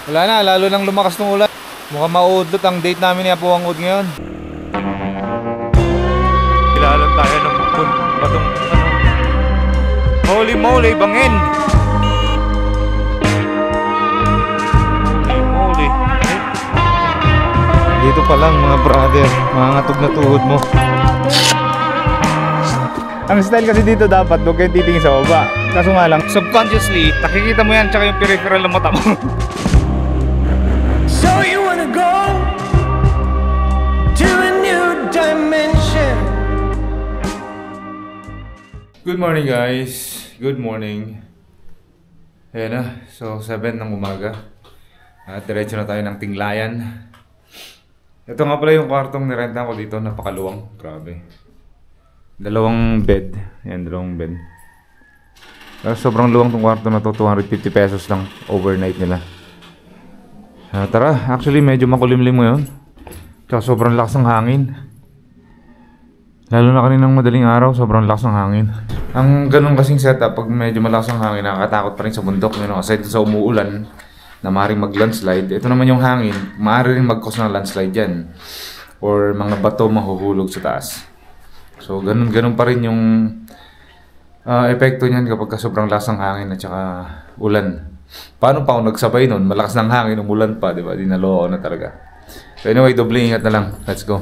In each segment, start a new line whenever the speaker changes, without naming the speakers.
Wala na, lalo nang lumakas ng ulan. Mukhang mauudlot ang date namin ni Apo Wangud ngayon. Kilalan tayo ng batong ano. Holy moly, bangin! Holy moly. Dito pa lang mga brother, mangangatog na tuhod mo. Ang style kasi dito dapat huwag kayong titingin sa baba. Kaso nga lang, subconsciously, nakikita mo yan tsaka yung peripheral ng mata mo.
So you wanna go to a new dimension.
Good morning guys. Good morning. Ayan na. So 7 ng umaga. At diretso na tayo ng Tinglayan. Ito nga pala yung kwartong nirenta ko dito. Napakaluwang. Grabe. Dalawang bed. Ayan, dalawang bed. Pero sobrang luwang tong kwarto na to. 250 pesos lang overnight nila. Tara, actually medyo makulimlim ngayon. Tsaka sobrang lakas ng hangin. Lalo na kaninang madaling araw, sobrang lakas ng hangin. Ang ganun kasing setup, pag medyo malakas ang hangin, nakakatakot pa rin sa bundok. Aside sa umuulan, na maaaring mag-landslide. Ito naman yung hangin, maaari rin mag-cause ng landslide dyan. Or mga bato mahuhulog sa taas. So ganun pa rin yung epekto niyan kapag sobrang lakas ng hangin at saka ulan. Paano pa ako nagsabay nun? Malakas ng hangin, umulan pa, di ba? Dinalo na talaga. So anyway, doble ingat na lang. Let's go.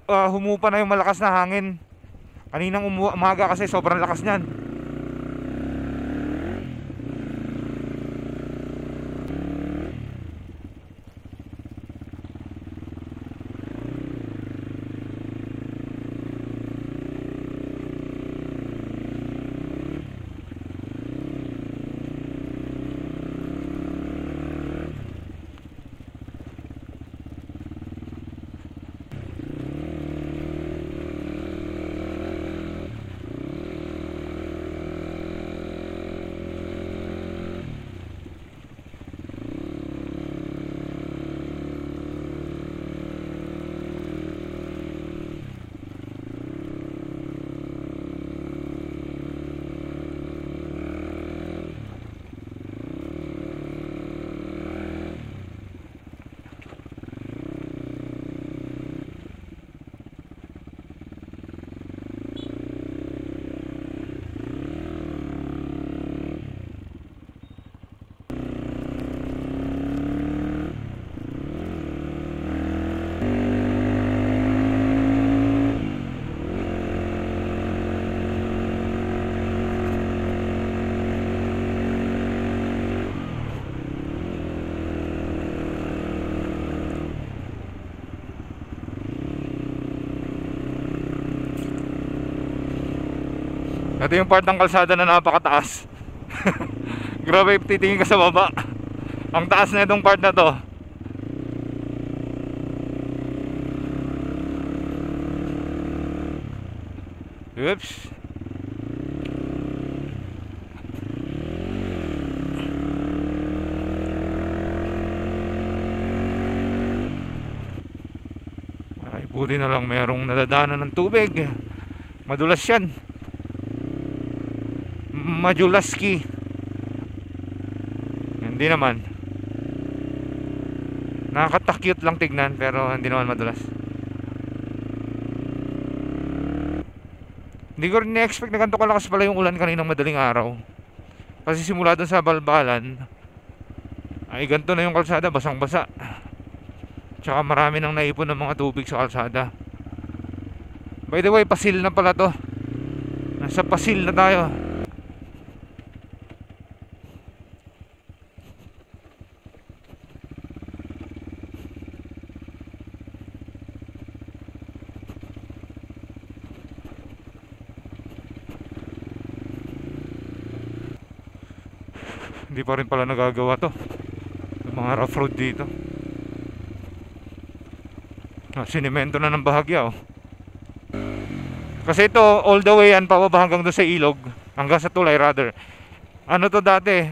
Humupa na yung malakas na hangin. Kaninang umaga kasi sobrang lakas niyan. Ito yung part ng kalsada na napakataas. Grabe, titingin ka sa baba. Ang taas na itong part na to. Oops. Ay, buti na lang mayroong nadadaanan ng tubig. Madulas yan. Majulaski. Hindi naman. Nakakatakute lang tignan pero hindi naman madulas. Hindi ko rin na-expect na ganito kalakas pala yung ulan kaninang madaling araw. Kasi simula dun sa balbalan ay ganito na yung kalsada, basang-basa. Tsaka marami nang naipon ng mga tubig sa kalsada. By the way, Pasil na pala to. Nasa Pasil na tayo. Hindi pa rin pala nagagawa to yung mga rough road dito. Sinimento na ng bahagya oh. Kasi ito all the way yan pababa hanggang doon sa ilog, hanggang sa tulay rather. Ano to dati,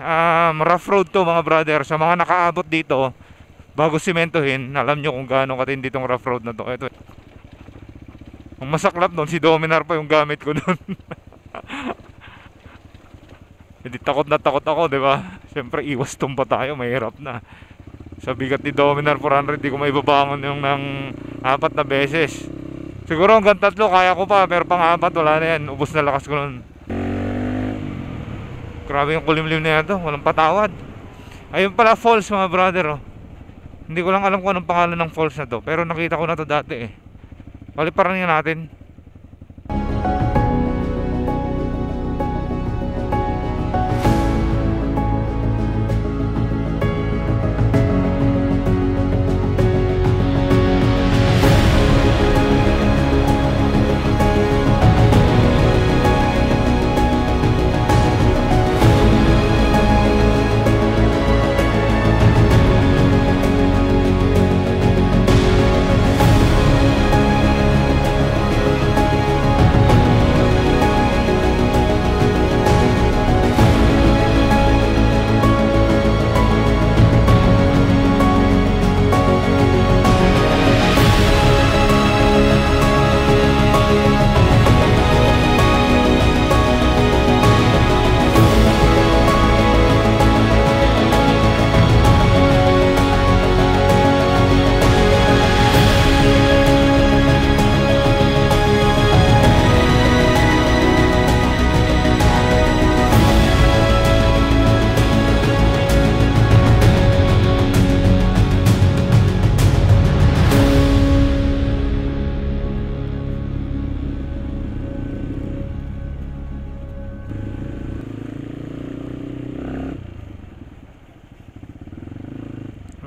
rough road to mga brother. Sa mga nakaabot dito bago simentohin, alam nyo kung gaano katindi tong rough road na to. Ito, ang masaklap doon, si Dominar pa yung gamit ko doon. Hindi, takot na takot ako, di ba? Siyempre, iwas tumba tayo, mahirap na. Sa bigat ni Dominar 400, di ko maibabangon yung ng 4 na beses. Siguro hanggang 3 kaya ko pa, pero pang 4 wala na yan. Ubos na lakas ko nun. Grabe yung kulimlim na yan to, walang patawad. Ayun pala falls mga brother, oh. Hindi ko lang alam kung anong pangalan ng falls na to, pero nakita ko na to dati eh. Paliparan nga natin.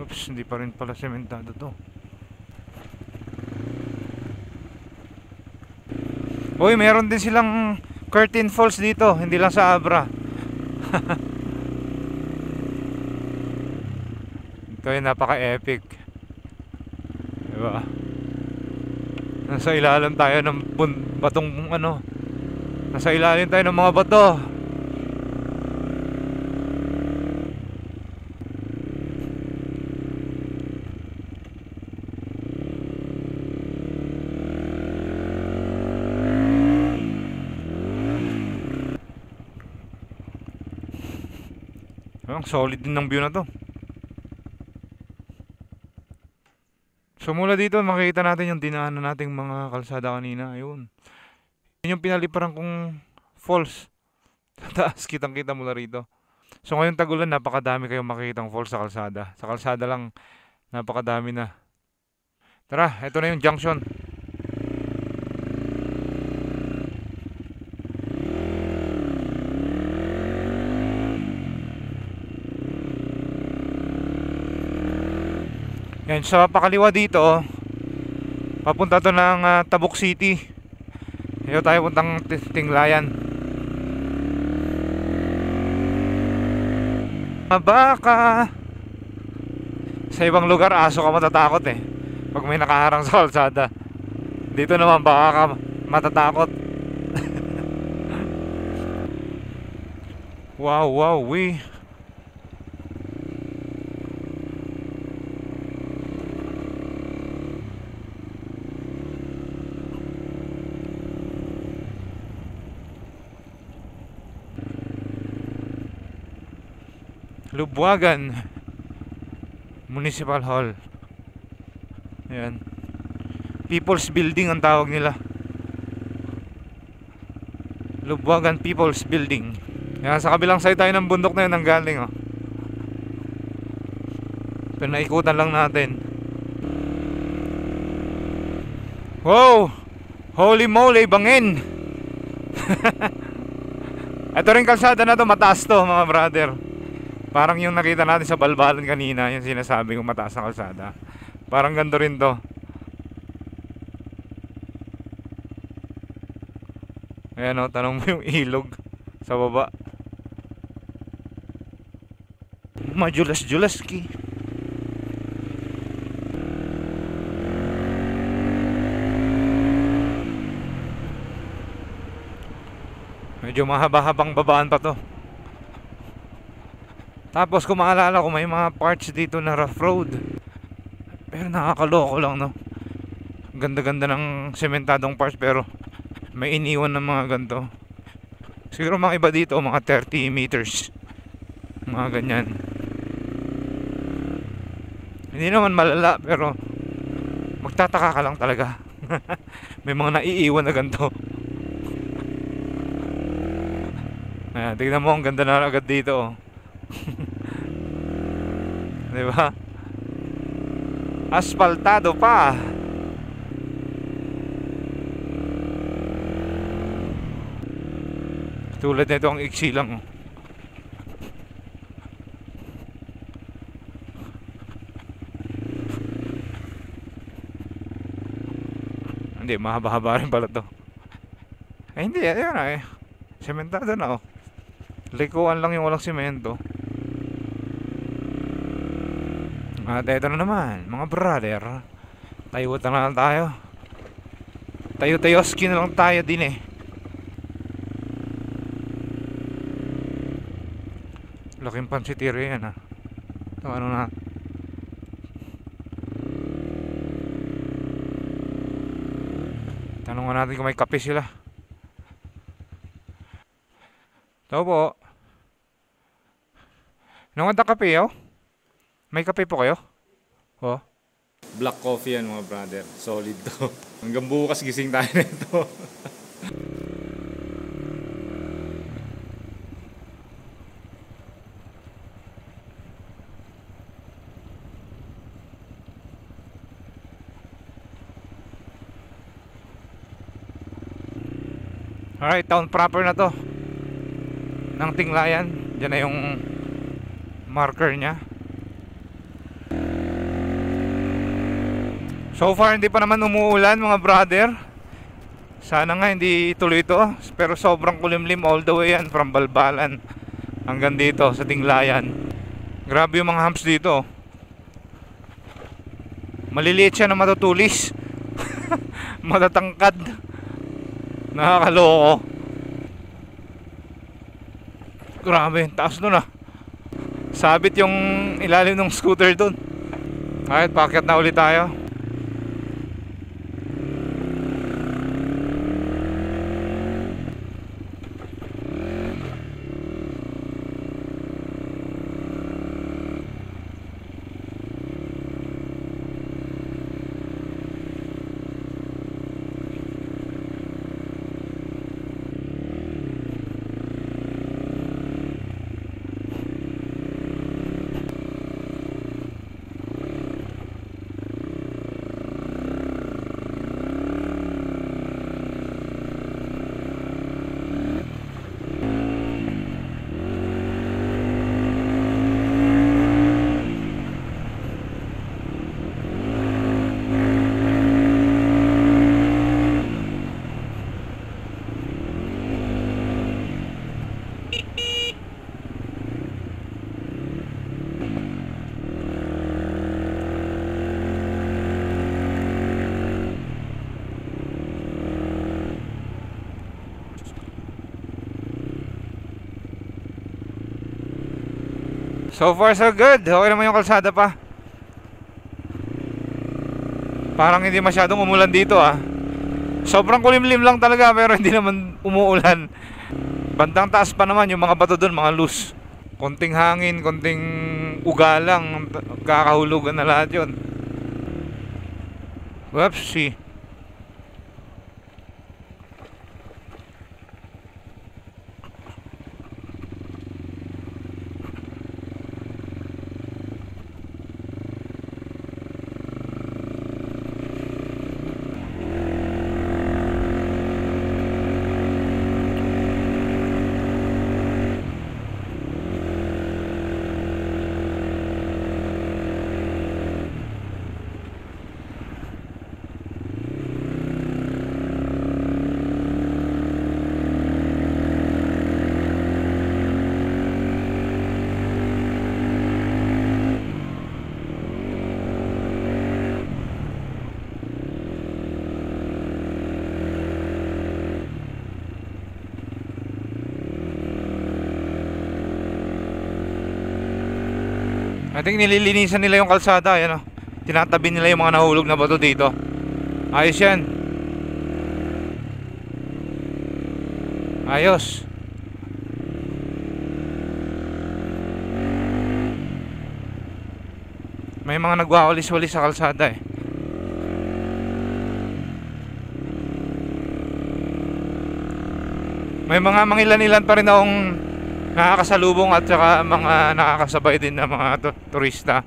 Oops, hindi pa rin pala sementado to. Uy, meron din silang curtain falls dito, hindi lang sa Abra. Ito yung napaka-epic, diba? Nasa ilalim tayo ng batong ano. Nasa ilalim tayo ng mga bato. Ang solid din ng view na to. So mula dito makikita natin yung dinaanan nating mga kalsada kanina. Ayun. Yun yung pinaliparan kong falls. Taas, kitang kita mula rito. So ngayon tag-ulan, napakadami kayong makikitang falls sa kalsada. Sa kalsada lang, napakadami na. Tara, ito na yung junction. Yan, sa pakaliwa dito, papunta to ng Tabuk City. Dito tayo puntang Tinglayan. Baka sa ibang lugar aso ka matatakot eh, pag may nakaharang sa kalsada. Dito naman baka ka matatakot. Wow, wow, we. Lubwagan Municipal Hall. Ayan, People's Building ang tawag nila. Lubwagan People's Building. Ayan, sa kabilang side tayo ng bundok na yun ang galing, oh. Pinaikutan lang natin. Wow, holy moly, bangin. Ito rin kalsada na to, mataas to mga brother. Parang yung nakita natin sa Balbalan kanina, yung sinasabi kong mataas na kalsada. Parang ganito rin to. Ayan o, tanong mo yung ilog sa baba. Majulas-julaski. Medyo mahaba-habang babaan pa to. Tapos kung maalala ko, may mga parts dito na rough road. Pero nakakaloko lang, no? Ganda-ganda ng sementadong parts, pero may iniwan ng mga ganito. Siguro mga iba dito, mga 30 meters. Mga ganyan. Hindi naman malala, pero magtataka ka lang talaga. May mga naiiwan na ganito. Ayan, tignan mo, ang ganda na agad dito, oh. Diba? Asfaltado pa. Tulad nito, ang iksi lang, oh. Hindi, mahaba-haba rin pala to. Ay hindi, ayun na eh. Sementado na, oh. Likuan lang yung walang semento. At eto na naman, mga brother. Tayo na lang tayo. Tayo-tayoski na lang tayo din eh. Laking pansitiri yan, ha. So, ano na. Tanungan natin kung may kape sila. Tao po. Nungad na kape, oh? May kape po kayo? Oh. Black coffee yan, mga brother. Solid to. Hanggang bukas gising tayo nito. Alright, town proper na to ng Tinglayan. Diyan na yung marker nya. So far hindi pa naman umuulan, mga brother. Sana nga hindi tuloy ito. Pero sobrang kulimlim all the way yan, from Balbalan hanggang dito sa Tinglayan. Grabe yung mga humps dito. Maliliit siya na matutulis. Matatangkad. Nakakaloko. Grabe, taas nun, ah. Sabit yung ilalim ng scooter dun. Alright, paakyat na ulit tayo. So far so good. Okay naman yung kalsada pa. Parang hindi masyadong umulan dito, ah. Sobrang kulimlim lang talaga, pero hindi naman umuulan. Bandang taas pa naman yung mga bato doon, mga loose. Konting hangin, konting ugalang, kakahulugan na lahat yun. Whoopsie. I think nililinisan nila yung kalsada, yan, oh. Tinatabi nila yung mga nahulog na bato dito. Ayos yan. Ayos. May mga nagwawalis-walis sa kalsada eh. May mga mangilan-ilan pa rin akong nakakasalubong at saka mga nakakasabay din na mga turista.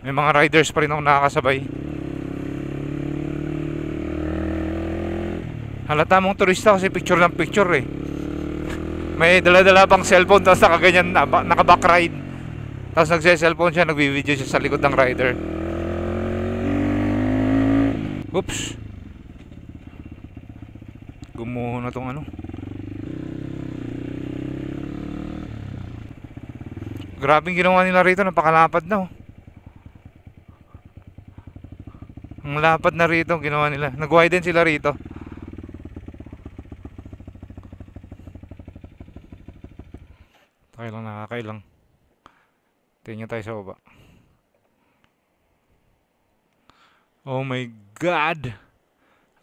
May mga riders pa rin akong nakakasabay. Halata mong turista kasi picture ng picture eh. May dala-dala pang cellphone tapos nakaganyan, naka-backride. Tapos nagse-cellphone siya, nagbi-video siya sa likod ng rider. Oops. Gumuho na tong ano. Grabing ginawa nila rito, napakalapad na oh. Ang lapad na rito ginawa nila. Nag-widen sila rito. Nakakailang nakakailang. Tingnan tayo sa baba. Oh my God!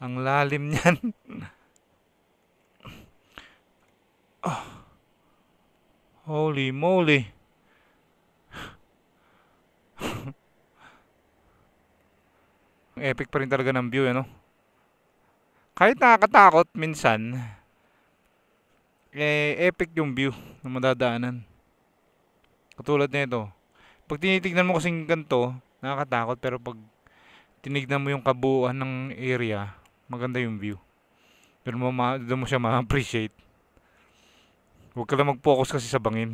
Ang lalim niyan. Oh. Holy moly! Epic pa rin talaga ng view, ano? Kahit nakakatakot minsan, epic yung view na madadaanan. Katulad nito. Pag tinitignan mo kasing ganito, nakakatakot, pero pag tinignan mo yung kabuuan ng area, maganda yung view. Pero doon mo siya ma-appreciate. Huwag ka lang mag-focus kasi sa bangin.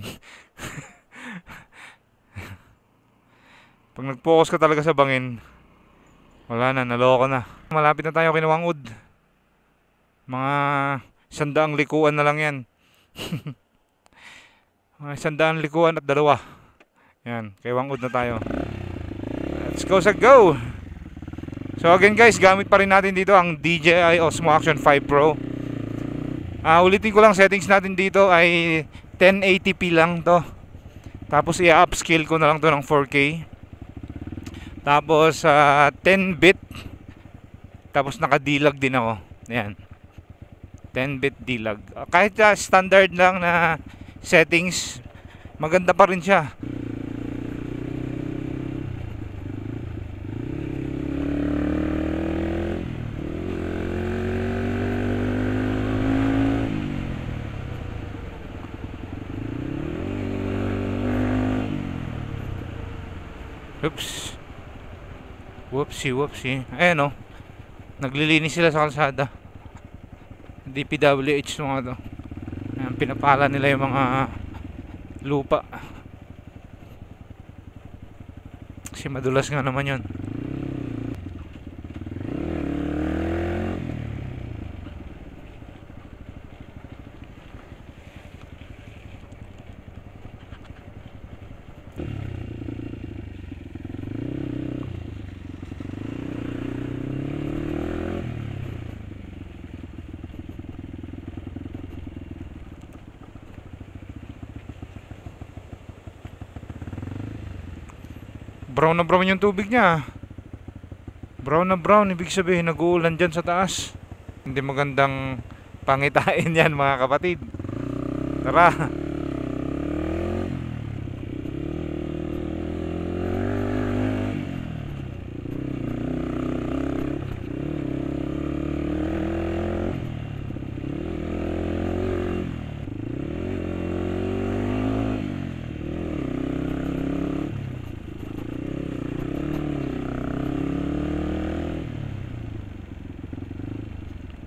Pag nag-focus ka talaga sa bangin, wala na, naloko na. Malapit na tayo kay Wangud. Mga 100 likuan na lang yan. Mga 100 likuan at 2. Yan, kay Wangud na tayo. Let's go sa go! So again guys, gamit pa rin natin dito ang DJI Osmo Action 5 Pro. Ulitin ko lang, settings natin dito ay 1080p lang to. Tapos i-upscale ko na lang to ng 4K. Tapos 10-bit. Tapos naka-D-Log din ako. Ayan. 10-bit D-Log. Kahit standard lang na settings, maganda pa rin siya. Oops. Whoopsie. Ayan o. Naglilinis sila sa kalsada. DPWH mga to. Ayan, pinapala nila yung mga lupa. Kasi madulas nga naman yun. Brown na brown yung tubig niya. Brown na brown, ibig sabihin nag-uulan dyan sa taas. Hindi magandang pangitain yan mga kapatid. Tara.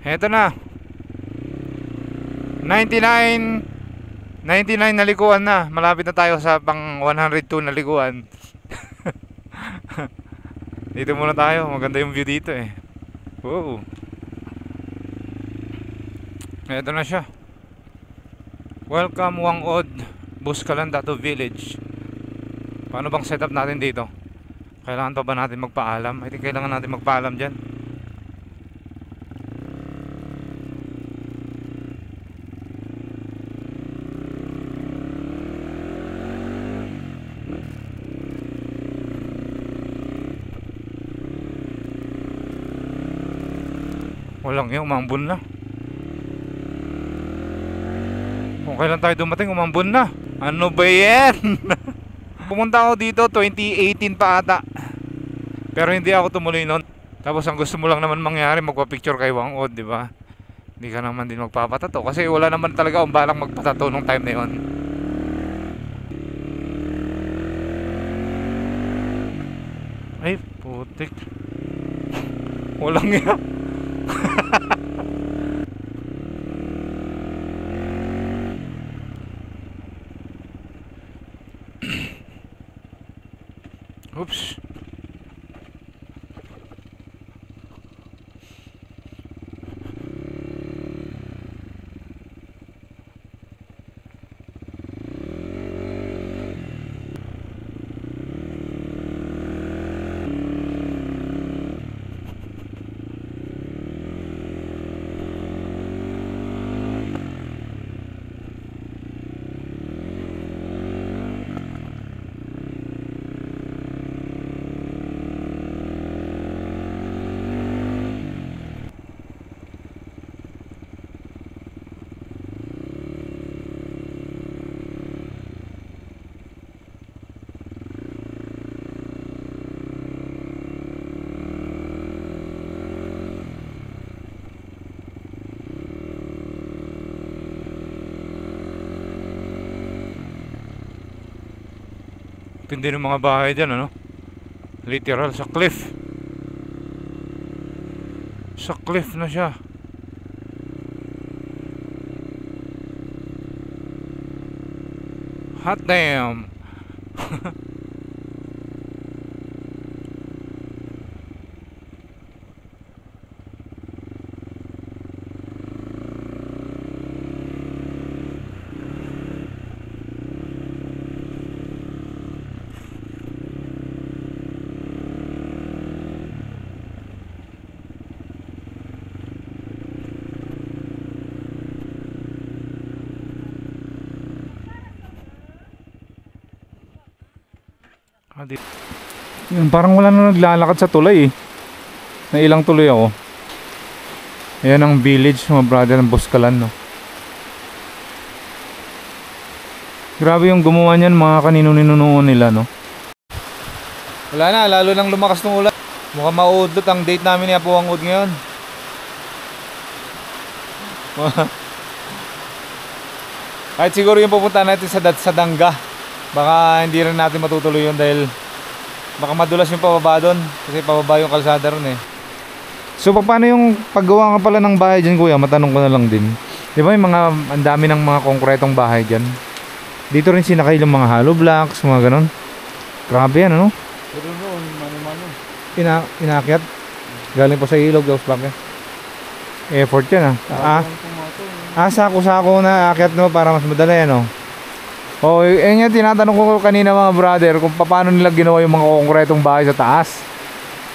Eto na. 99 na likuan na. Malapit na tayo sa pang 102 na likuan. Dito muna tayo. Maganda yung view dito eh. Wow. Eto na siya. Welcome Wangud, Buscalan-Dato Village. Paano bang setup natin dito? Kailangan pa ba natin magpaalam? I think kailangan natin magpaalam dyan. Walang yun, umambon na. Kung kailan tayo dumating, umambon na. Ano ba yan? Pumunta ako dito 2018 pa ata. Pero hindi ako tumuloy noon. Tapos ang gusto mo lang naman mangyari, magpa-picture kay Wang Od, di ba? Hindi ka naman din magpapatato kasi wala naman talaga akong balak magpatato nung time na yon. Ay, putik. Walang nga. Oops. Tindi ng mga bahay dyan, ano? Literal, sa cliff. Sa cliff na siya. Hot damn. Yun, parang wala na naglalakad sa tulay eh. Nailang tuloy ako. Ayan ang village mga brother ng Boscalan, no? Grabe yung gumawa niyan, mga kanino-ninunoon nila, no? Wala na, lalo nang lumakas ng ulan. Mukhang mauudlot ang date namin ni Apo Wang Od ngayon. Kahit siguro yung pupunta natin sa Dangga, baka hindi rin natin matutuloy yun dahil baka madulas yung pababa doon kasi pababa yung kalsada ron eh. So paano yung paggawa nga pala ng bahay dyan, kuya? Matanong ko na lang din. Di ba yung mga ang dami ng mga konkretong bahay dyan? Dito rin sinakay yung mga hollow blocks, mga ganon. Grabe yan, ano?
Pero noon, mano-mano.
Inakyat? Galing po sa ilog, Ghost Back eh. Effort yan sako-sako na akyat no para mas madali, ano? Oh, yun yung tinatanong ko kanina mga brother kung paano nila ginawa yung mga konkretong bahay sa taas.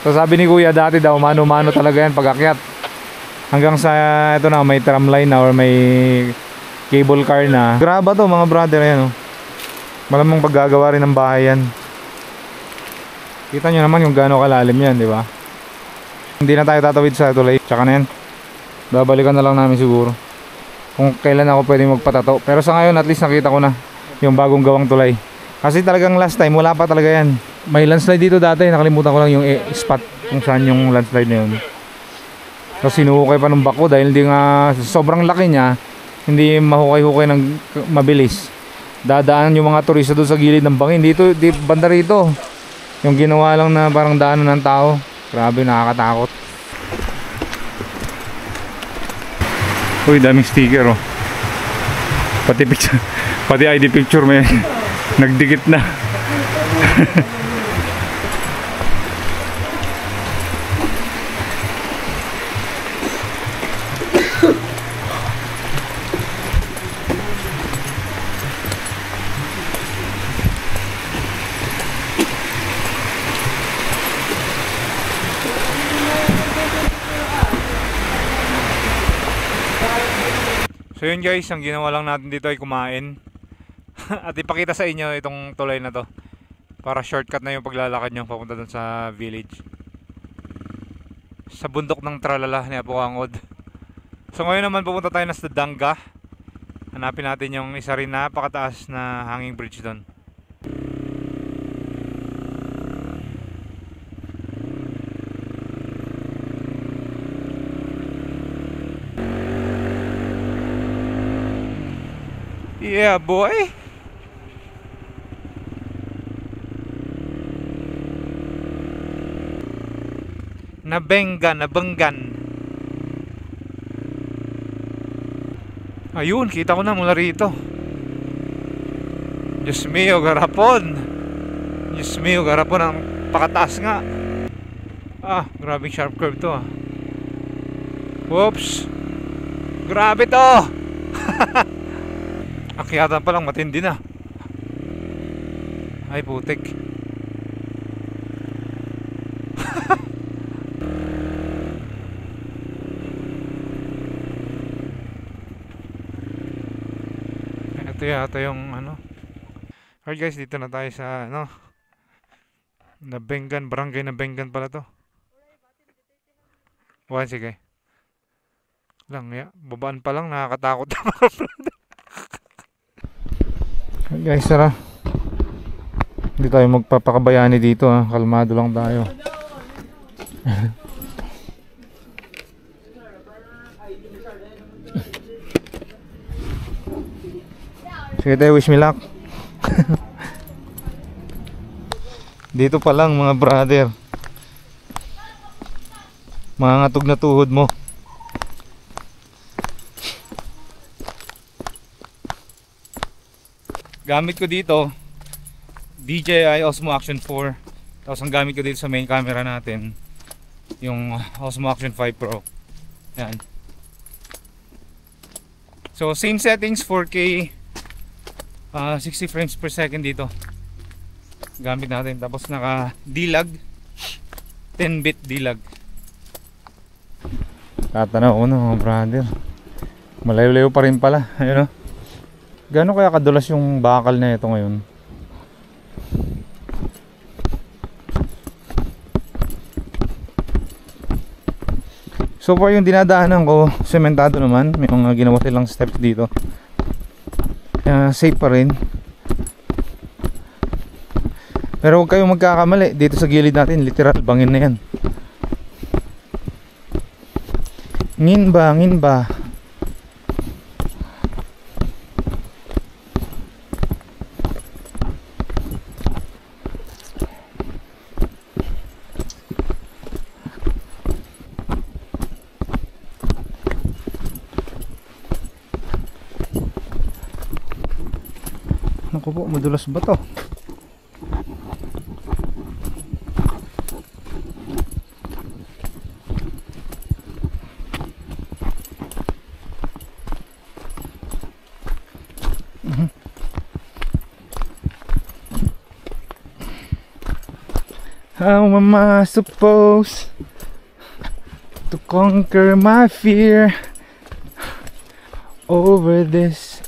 So sabi ni kuya dati daw mano-mano talaga yan pag-akyat. Hanggang sa ito na may tramline na or may cable car na. Graba to mga brother, yan oh. Malamang paggagawa rin ng bahay yan. Kita nyo naman yung gaano kalalim yan, di ba? Hindi na tayo tatawid sa tulay. Tsaka na yan. Babalikan na lang namin siguro kung kailan ako pwede magpatato. Pero sa ngayon at least nakita ko na yung bagong gawang tulay. Kasi talagang last time wala pa talaga yan. May landslide dito dati, nakalimutan ko lang yung spot kung saan yung landslide na yun. Kasi sinuhukay pa ng bako dahil hindi nga sobrang laki niya, hindi mahukay-hukay ng mabilis. Dadaan yung mga turista doon sa gilid ng bangin. Dito, banda rito. Yung ginawa lang na parang daanan ng tao. Grabe, nakakatakot. Uy, daming sticker oh. Pati picture, pati ID picture may nagdikit na. So yun guys, ang ginawa lang natin dito ay kumain at ipakita sa inyo itong tulay na to para shortcut na yung paglalakad nyo papunta dun sa village, sa bundok ng Tralala ni Apo Wang Od. So ngayon naman pupunta tayo na sa Dangga. Hanapin natin yung isa rin napakataas na hanging bridge dun. Yeah, boy. Nabenggan. Ayun, kita ko na mula rito. Diyos mio, garapon. Diyos mio, garapon ang pakataas nga. Ah, grabing sharp curve to ah. Whoops. Grabe to. Akyatan pa lang matindi na. Ay putik. Ito yata yung ano. Alright guys, dito na tayo sa ano, Nabenggan, barangay Nabenggan pala to. Wala, sige. Lang ya, babaan pa lang, nakakatakot na mga brother. Alright guys, tara. Hindi tayo magpapakabayani dito ha, kalmado lang tayo. Sige tayo, wish me luck. Dito pa lang mga brother, mangangatog na tuhod mo. Gamit ko dito DJI Osmo Action 4. Tapos ang gamit ko dito sa main camera natin yung Osmo Action 5 Pro. Yan. So same settings, 4K, 60 frames per second dito gamit natin. Tapos naka D-Log, 10-bit D-Log. Tatanaw ko na mga brother, malayo-layo pa rin pala. Ayun o, gano'n kaya kadulas yung bakal na ito ngayon? So far yung dinadaanan ko, sementado naman. May mga ginawa silang steps dito. Safe pa rin. Pero huwag kayong magkakamali. Dito sa gilid natin, literal bangin na yan. Ngin ba? Naku po, madulas ba to? How am I supposed to conquer my fear over this?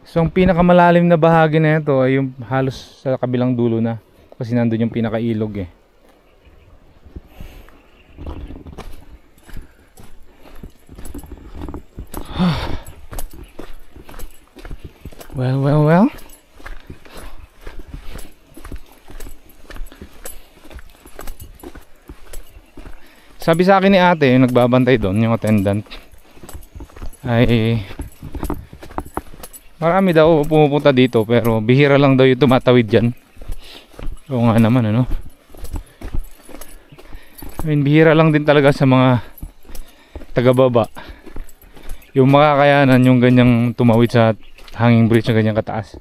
So ang pinakamalalim na bahagi na ito ay yung halos sa kabilang dulo na, kasi nandun yung pinakailog eh. Well. Sabi sa akin ni ate, yung nagbabantay doon, yung attendant, ay marami daw pumupunta dito pero bihira lang daw yung tumatawid dyan. Oo nga naman ano. I mean, bihira lang din talaga sa mga taga-baba yung makakayanan yung ganyang tumawid sa hanging bridge na ganyang kataas.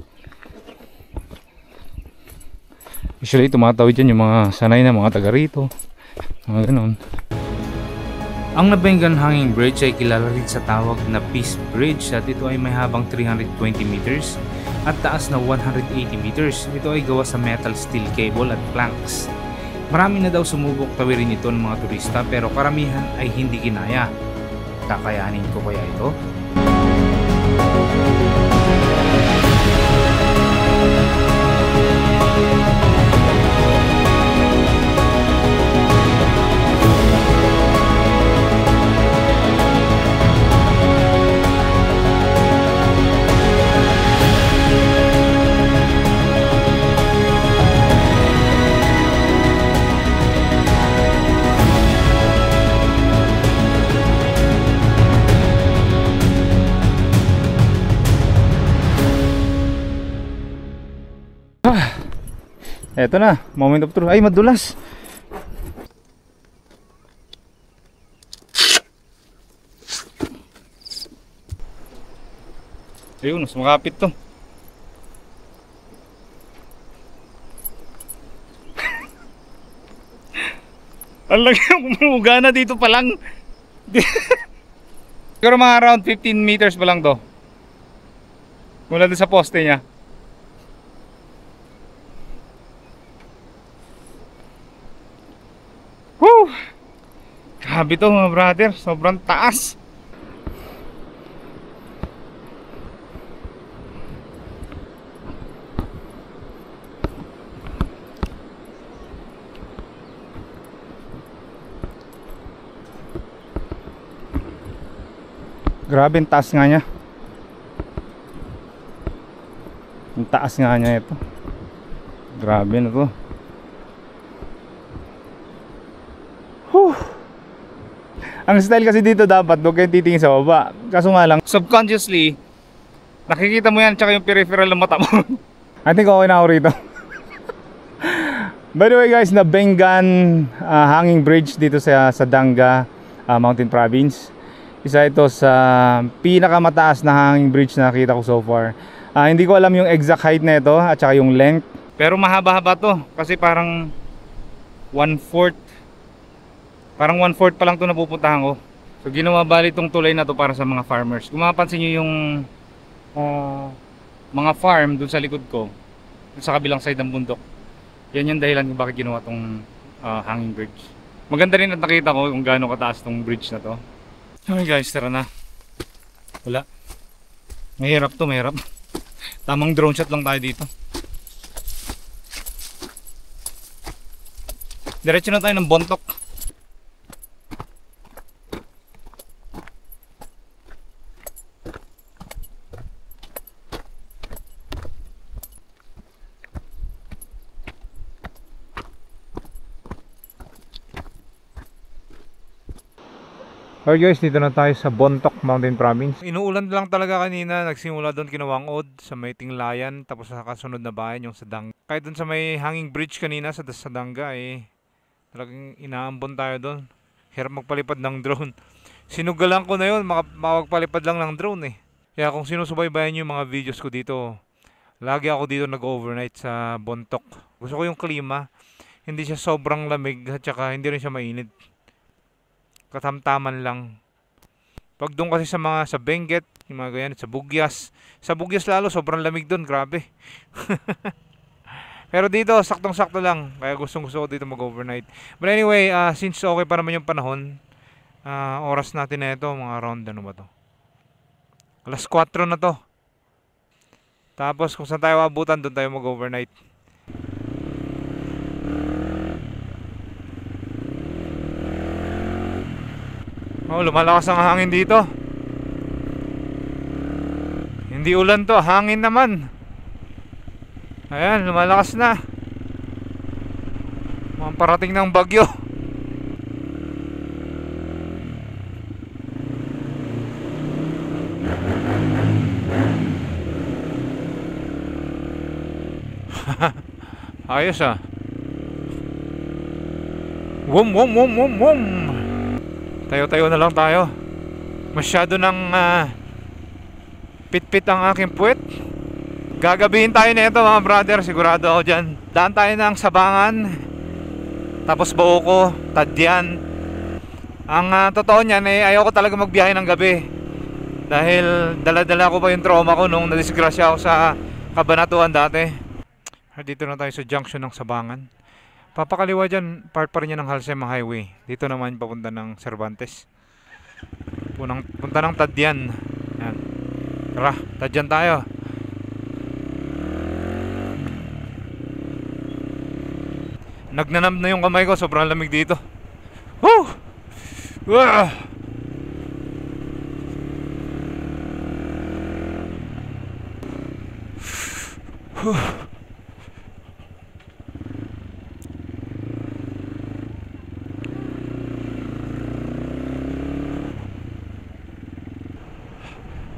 Usually tumatawid dyan yung mga sanay na mga taga rito, mga ganon. Ang Nabenggan Hanging Bridge ay kilala rin sa tawag na Peace Bridge at ito ay may habang 320 meters at taas na 180 meters. Ito ay gawa sa metal steel cable at planks. Marami na daw sumubok tawirin ito ng mga turista pero karamihan ay hindi kinaya. Kakayanin ko kaya ito? Eto na, moment of truth. Ay, madulas. Ayun, mas makapit to. Ang laki ng kumuga na dito pa lang. Siguro mga around 15 meters pa lang to. Mula doon sa poste niya. Woo! Grabe to mga brother, sobrang taas. Grabe ang taas nga niya. Ang taas nga niya ito. Grabe na to. Whew. Ang style kasi dito dapat huwag kayong titingin sa baba. Kaso nga lang, subconsciously nakikita mo yan tsaka yung peripheral ng mata mo. I think okay na ako rito. By the way guys, na Bengan hanging bridge dito sa Danga Mountain Province. Isa ito sa pinakamataas na hanging bridge na nakita ko so far. Hindi ko alam yung exact height na ito at saka yung length. Pero mahaba-haba to kasi parang 1/4. Parang 1/4 pa lang to napupuntahan ko. So ginawa bali itong tulay na to para sa mga farmers. Kung mapapansin nyo yung mga farm dun sa likod ko, dun sa kabilang side ng bundok, yan yung dahilan kung bakit ginawa tong hanging bridge. Maganda rin at nakita ko kung gaano kataas tong bridge na to. Okay guys, tara na. Wala. Mahirap to, mahirap. Tamang drone shot lang tayo dito. Diretso na tayo ng Bontoc. Okay guys, dito na tayo sa Bontoc Mountain Province. Inuulan lang talaga kanina, nagsimula doon Kinawangod sa may Tinglayan, tapos sa kasunod na bayan yung sa Danga. Kahit doon sa may hanging bridge kanina sa Danga talagang inaambon tayo doon. Hirap magpalipad ng drone. Sinugalan ko na yun, makapagpalipad lang ng drone Kaya kung sinusubaybayan yung mga videos ko dito, lagi ako dito nag-overnight sa Bontoc. Gusto ko yung klima, hindi siya sobrang lamig at saka hindi rin siya mainit. Katamtaman lang. Pag doon kasi sa Benguet, yung mga ganyan, sa Bugyas lalo, sobrang lamig doon, grabe. Pero dito, saktong-sakto lang. Kaya gusto ko dito mag-overnight. But anyway, since okay pa naman yung panahon, oras natin na ito, mga around, ano ba to? Alas 4 na to. Tapos kung saan tayo abutan, doon tayo mag-overnight. Oh, lumalakas ang hangin dito. Hindi ulan to, hangin naman. Ayan, lumalakas na. Mukhang parating ng bagyo. Ayos Wum. Tayo-tayo na lang tayo. Masyado ng pit-pit ang aking puwet. Gagabihin tayo nito mga brother, sigurado ako dyan. Daan tayo ng Sabangan, tapos Baoco, Tadyan. Ang totoo niyan ayoko talaga magbiyahe ng gabi. Dahil dala-dala ko pa yung trauma ko nung nadisgrasya ako sa Cabanatuan dati. Dito na tayo sa junction ng Sabangan. Papakaliwa dyan, part pa rin yan ng Halsema Highway. Dito naman papunta ng Cervantes. Punta ng Tadyan. Yan. Tara, Tadyan tayo. Nagnanam na yung kamay ko, sobrang lamig dito. Woo! Wah!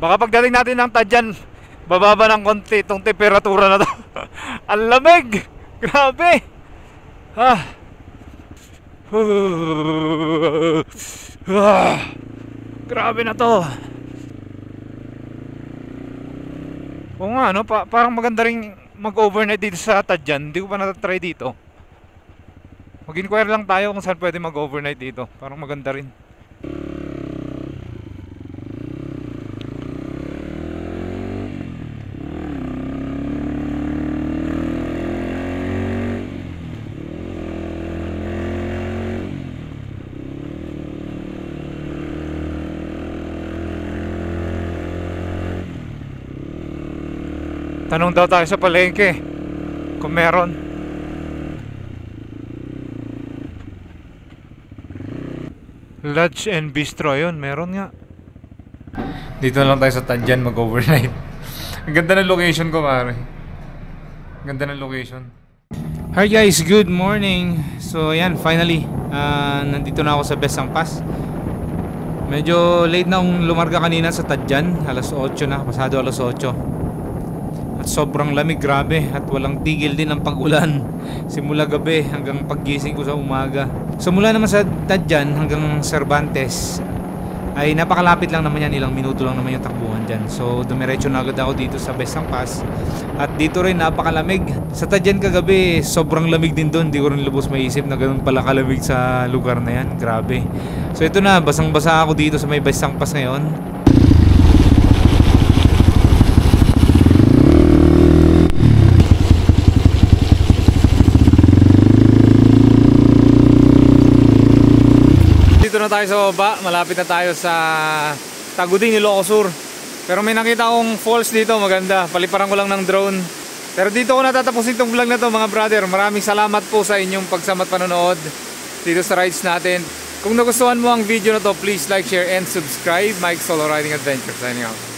Baka pagdating natin ng Tadyan, bababa ng konti itong temperatura na to. Ang lamig! Grabe! Ah. Grabe na to. Oo nga, no? Parang maganda rin mag-overnight dito sa Tadjan. Hindi ko pa natatry dito. Mag-inquire lang tayo kung saan pwede mag-overnight dito. Parang maganda rin. Tanong daw tayo sa palengke kung meron. Lodge and Bistro, yun, meron nga. Dito na lang tayo sa Tadjan mag-overnight. Ang ganda ng location ko, pare. Ang ganda ng location. Hi guys, good morning. So ayan, finally nandito na ako sa Besang Pass. Medyo late na akong lumarga kanina sa Tadjan. Alas 8 na, pasado alas 8. At sobrang lamig, grabe. At walang tigil din ang pag-ulan simula gabi hanggang paggising ko sa umaga. So mula naman sa Tadjan hanggang Cervantes ay napakalapit lang naman yan. Ilang minuto lang naman yung takbuhan dyan. So dumiretso na agad ako dito sa Besang Pass. At dito rin napakalamig. Sa Tadjan kagabi sobrang lamig din doon. Di ko rin lubos maisip na ganun pala kalamig sa lugar na yan. Grabe. So ito na, basang-basa ako dito sa may Besang Pass ngayon. Dito na tayo sa baba, malapit na tayo sa Tagudin, Ilocos Sur. Pero may nakita akong falls dito, maganda. Paliparan ko lang ng drone. Pero dito ko natatapusin itong vlog na to, mga brother. Maraming salamat po sa inyong pagsama at panonood dito sa rides natin. Kung nagustuhan mo ang video na to, please like, share, and subscribe. Mike Solo Riding Adventure signing out.